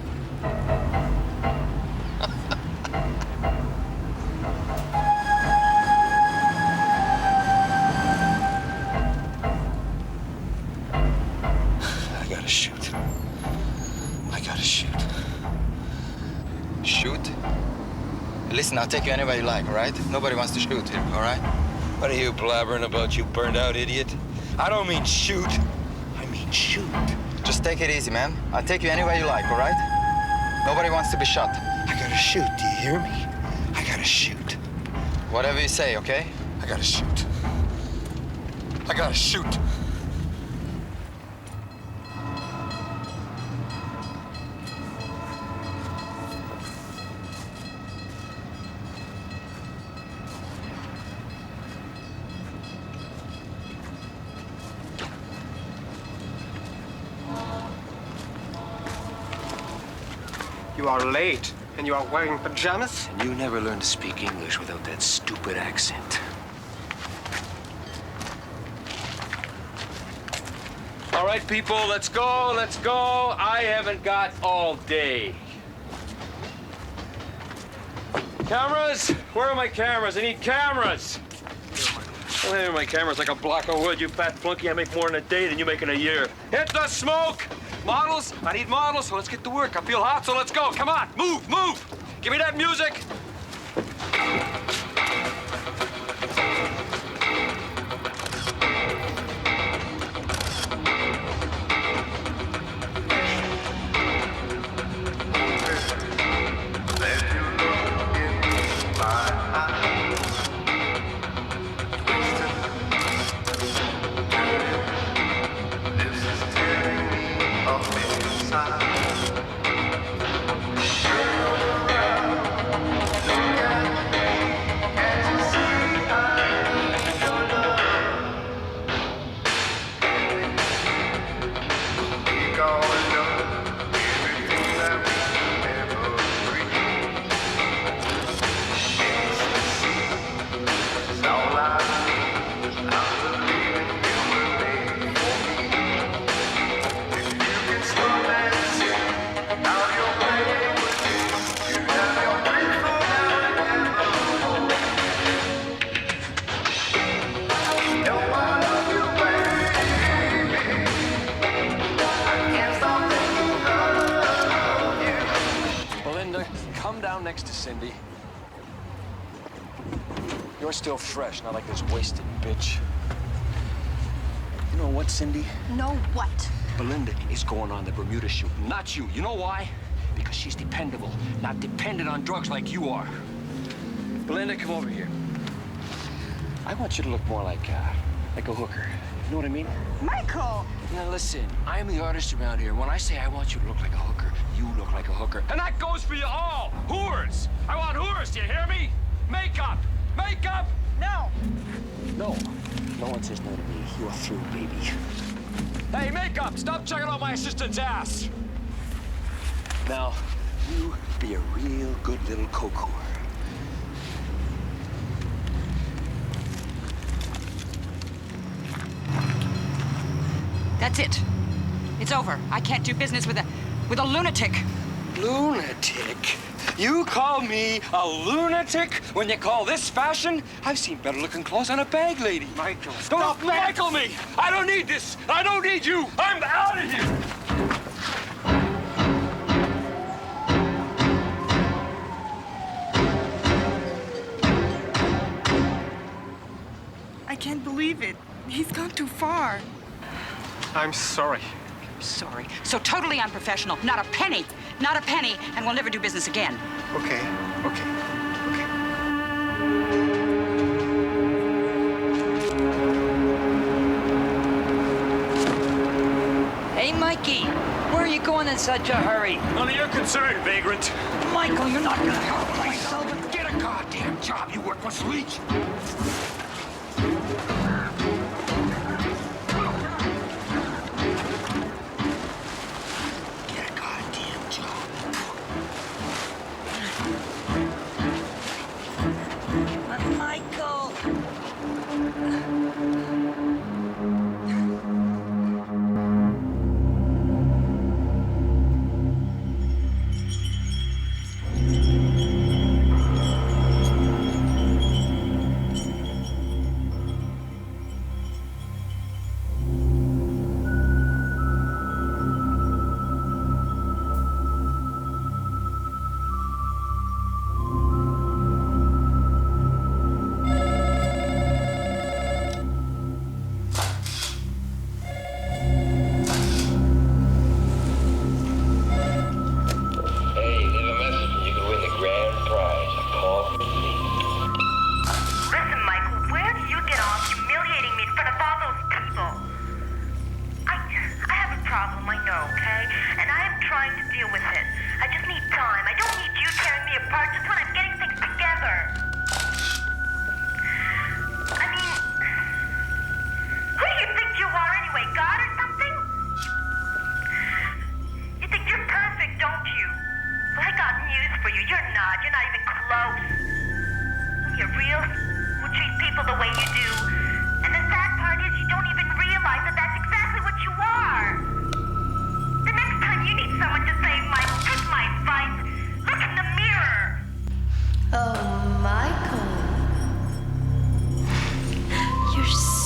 Listen, I'll take you anywhere you like, all right? Nobody wants to shoot here, all right? What are you blabbering about, you burned out idiot? I don't mean shoot. I mean can shoot. Just take it easy, man. I'll take you anywhere you like, all right? Nobody wants to be shot. I gotta shoot, do you hear me? I gotta shoot. Whatever you say, okay? I gotta shoot. I gotta shoot. You are late, and you are wearing pajamas? And you never learn to speak English without that stupid accent. All right, people, let's go, let's go. I haven't got all day. Cameras? Where are my cameras? I need cameras. Well, here my cameras like a block of wood. You fat flunky, I make more in a day than you make in a year. Hit the smoke! Models? I need models, so let's get to work. I feel hot, so let's go. Come on, move, move! Give me that music! Next to Cindy. You're still fresh, not like this wasted bitch. You know what, Cindy? Know what? Belinda is going on the Bermuda shoot, not you. You know why? Because she's dependable, not dependent on drugs like you are. Belinda, come over here. I want you to look more like a hooker. You know what I mean? Michael! Now listen, I'm the artist around here. When I say I want you to look like a hooker, you look like a hooker. And that goes for you all! Whores! I want whores, do you hear me? Makeup! Makeup! No! No. No one says no to me. You're through, baby. Hey, makeup! Stop checking out my assistant's ass! Now, you be a real good little cocoa. That's it. It's over. I can't do business with a lunatic. Lunatic? You call me a lunatic when you call this fashion? I've seen better looking clothes on a bag lady. Michael, Don't Michael me! I don't need this! I don't need you! I'm out of here! I can't believe it. He's gone too far. I'm sorry. Sorry. So totally unprofessional. Not a penny. Not a penny, and we'll never do business again. Okay, okay, okay. Hey, Mikey, where are you going in such a hurry? None of your concern, vagrant. Michael, you're not gonna help myself. Get a goddamn job. You work for Leach. Michael!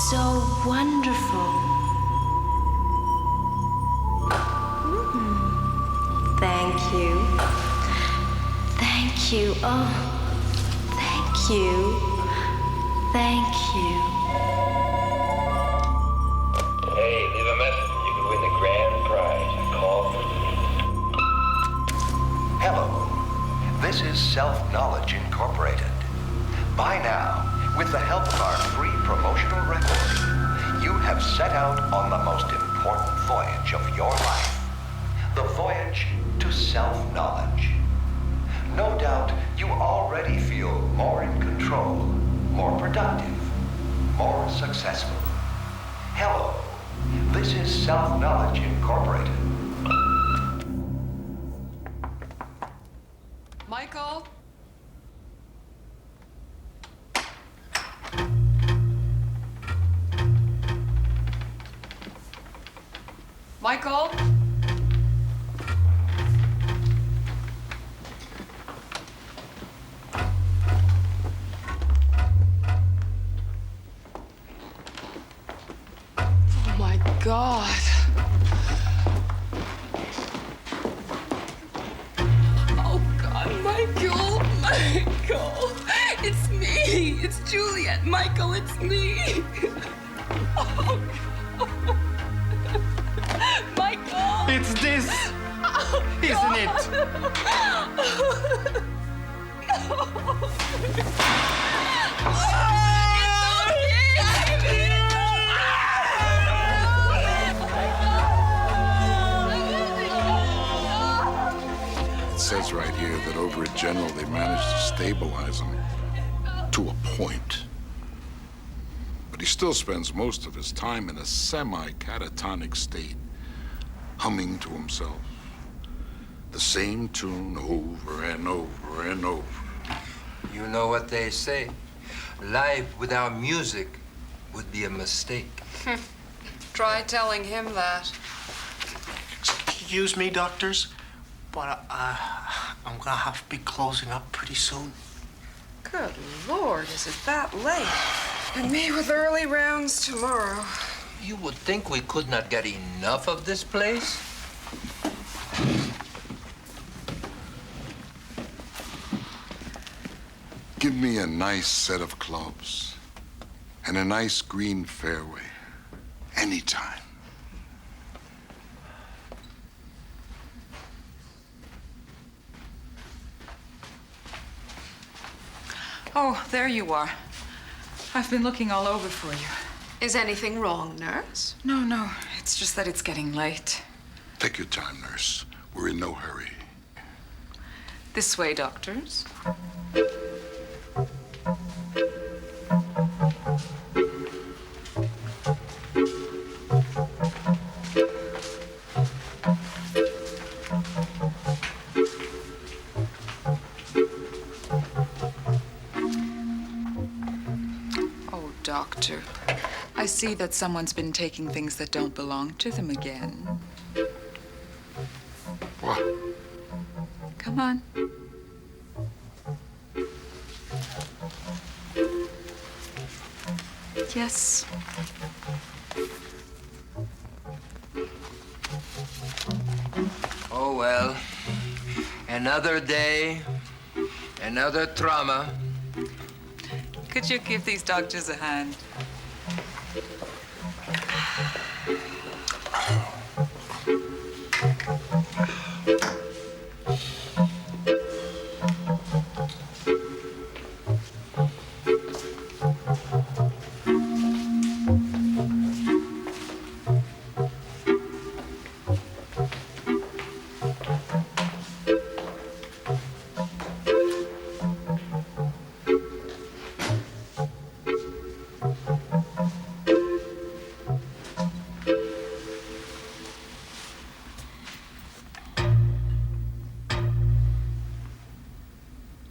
so wonderful. Thank you. Thank you. Oh, thank you. Thank you. Hey, leave a message and you can win the grand prize. Call for me. Hello. This is Self-Knowledge Incorporated. By now, with the help of our free promotional record, you have set out on the most important voyage of your life. The voyage to self-knowledge. No doubt you already feel more in control, more productive, more successful. Hello. This is Self-Knowledge Incorporated. Michael? Michael? Oh my God. Oh God, Michael! Michael! It's me! It's Juliet! Michael, it's me! Oh God. Michael! It's this, isn't it? It says right here that over at General they managed to stabilize him to a point. But he still spends most of his time in a semi-catatonic state, humming to himself. The same tune over and over and over. You know what they say. Life without music would be a mistake. Try telling him that. Excuse me, doctors, but I'm gonna have to be closing up pretty soon. Good Lord, is it that late? And me with early rounds tomorrow. You would think we could not get enough of this place? Give me a nice set of clubs and a nice green fairway. Anytime. Oh, there you are. I've been looking all over for you. Is anything wrong, nurse? No. It's just that it's getting late. Take your time, nurse. We're in no hurry. This way, doctors. Doctor, I see that someone's been taking things that don't belong to them again. What? Come on. Yes. Oh, well. Another day, another trauma. Could you give these doctors a hand?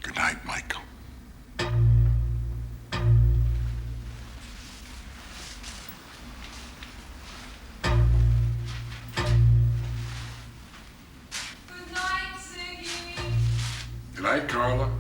Good night, Michael. Good night, Siggy. Good night, Carla.